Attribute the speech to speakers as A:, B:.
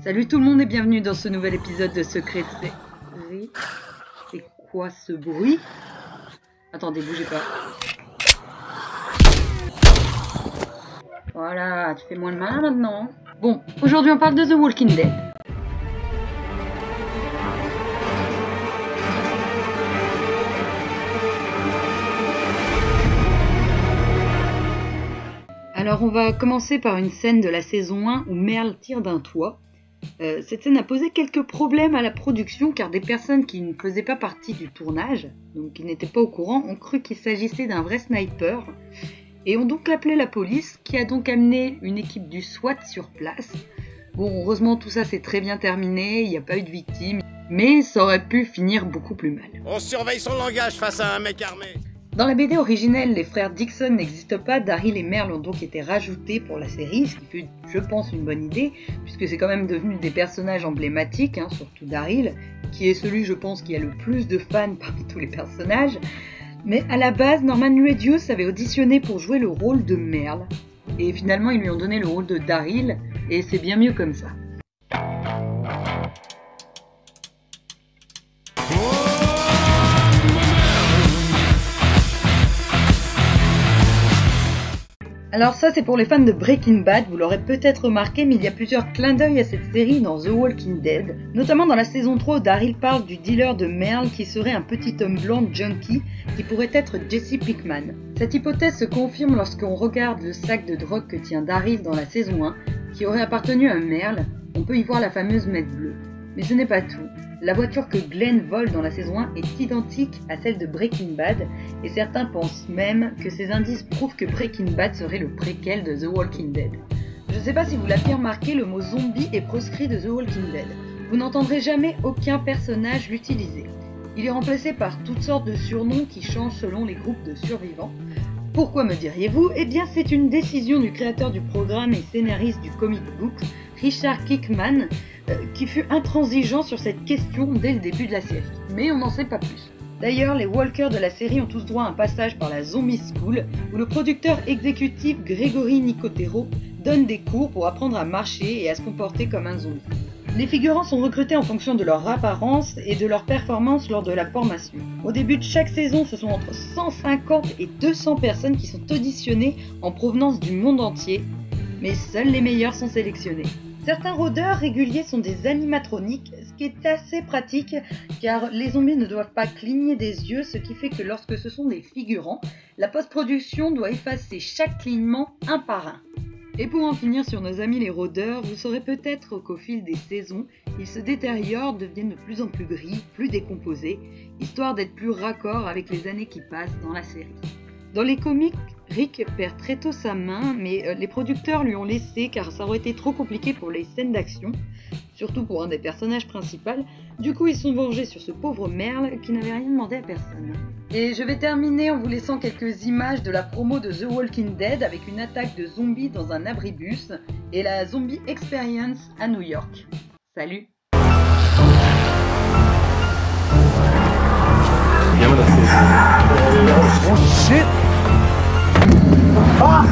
A: Salut tout le monde et bienvenue dans ce nouvel épisode de Secret Série. C'est quoi ce bruit? Attendez, bougez pas. Voilà, tu fais moins le malin maintenant. Bon, aujourd'hui on parle de The Walking Dead. Alors on va commencer par une scène de la saison 1 où Merle tire d'un toit. Cette scène a posé quelques problèmes à la production car des personnes qui ne faisaient pas partie du tournage, donc qui n'étaient pas au courant, ont cru qu'il s'agissait d'un vrai sniper et ont donc appelé la police qui a donc amené une équipe du SWAT sur place. Bon, heureusement tout ça s'est très bien terminé, il n'y a pas eu de victimes, mais ça aurait pu finir beaucoup plus mal.
B: On surveille son langage face à un mec armé.
A: Dans la BD originelle, les frères Dixon n'existent pas, Daryl et Merle ont donc été rajoutés pour la série, ce qui fut, je pense, une bonne idée, puisque c'est quand même devenu des personnages emblématiques, surtout Daryl, qui est celui, je pense, qui a le plus de fans parmi tous les personnages. Mais à la base, Norman Reedus avait auditionné pour jouer le rôle de Merle, et finalement ils lui ont donné le rôle de Daryl, et c'est bien mieux comme ça. Alors ça c'est pour les fans de Breaking Bad, vous l'aurez peut-être remarqué, mais il y a plusieurs clins d'œil à cette série dans The Walking Dead, notamment dans la saison 3 où Daryl parle du dealer de Merle qui serait un petit homme blanc junkie qui pourrait être Jesse Pinkman. Cette hypothèse se confirme lorsqu'on regarde le sac de drogue que tient Daryl dans la saison 1, qui aurait appartenu à Merle. On peut y voir la fameuse mèche bleue. Mais ce n'est pas tout. La voiture que Glenn vole dans la saison 1 est identique à celle de Breaking Bad, et certains pensent même que ces indices prouvent que Breaking Bad serait le préquel de The Walking Dead. Je ne sais pas si vous l'avez remarqué, le mot zombie est proscrit de The Walking Dead. Vous n'entendrez jamais aucun personnage l'utiliser. Il est remplacé par toutes sortes de surnoms qui changent selon les groupes de survivants. Pourquoi me diriez-vous? Eh bien c'est une décision du créateur du programme et scénariste du comic book, Richard Kirkman, qui fut intransigeant sur cette question dès le début de la série. Mais on n'en sait pas plus. D'ailleurs, les walkers de la série ont tous droit à un passage par la Zombie School, où le producteur exécutif Gregory Nicotero donne des cours pour apprendre à marcher et à se comporter comme un zombie. Les figurants sont recrutés en fonction de leur apparence et de leur performance lors de la formation. Au début de chaque saison, ce sont entre 150 et 200 personnes qui sont auditionnées en provenance du monde entier, mais seuls les meilleurs sont sélectionnés. Certains rôdeurs réguliers sont des animatroniques, ce qui est assez pratique car les zombies ne doivent pas cligner des yeux, ce qui fait que lorsque ce sont des figurants, la post-production doit effacer chaque clignement un par un. Et pour en finir sur nos amis les rôdeurs, vous saurez peut-être qu'au fil des saisons, ils se détériorent, deviennent de plus en plus gris, plus décomposés, histoire d'être plus raccord avec les années qui passent dans la série. Dans les comics, Rick perd très tôt sa main, mais les producteurs lui ont laissé car ça aurait été trop compliqué pour les scènes d'action, surtout pour un des personnages principaux. Du coup, ils sont vengés sur ce pauvre Merle qui n'avait rien demandé à personne. Et je vais terminer en vous laissant quelques images de la promo de The Walking Dead avec une attaque de zombies dans un abribus et la Zombie Experience à New York. Salut!
C: Oh shit! Ah!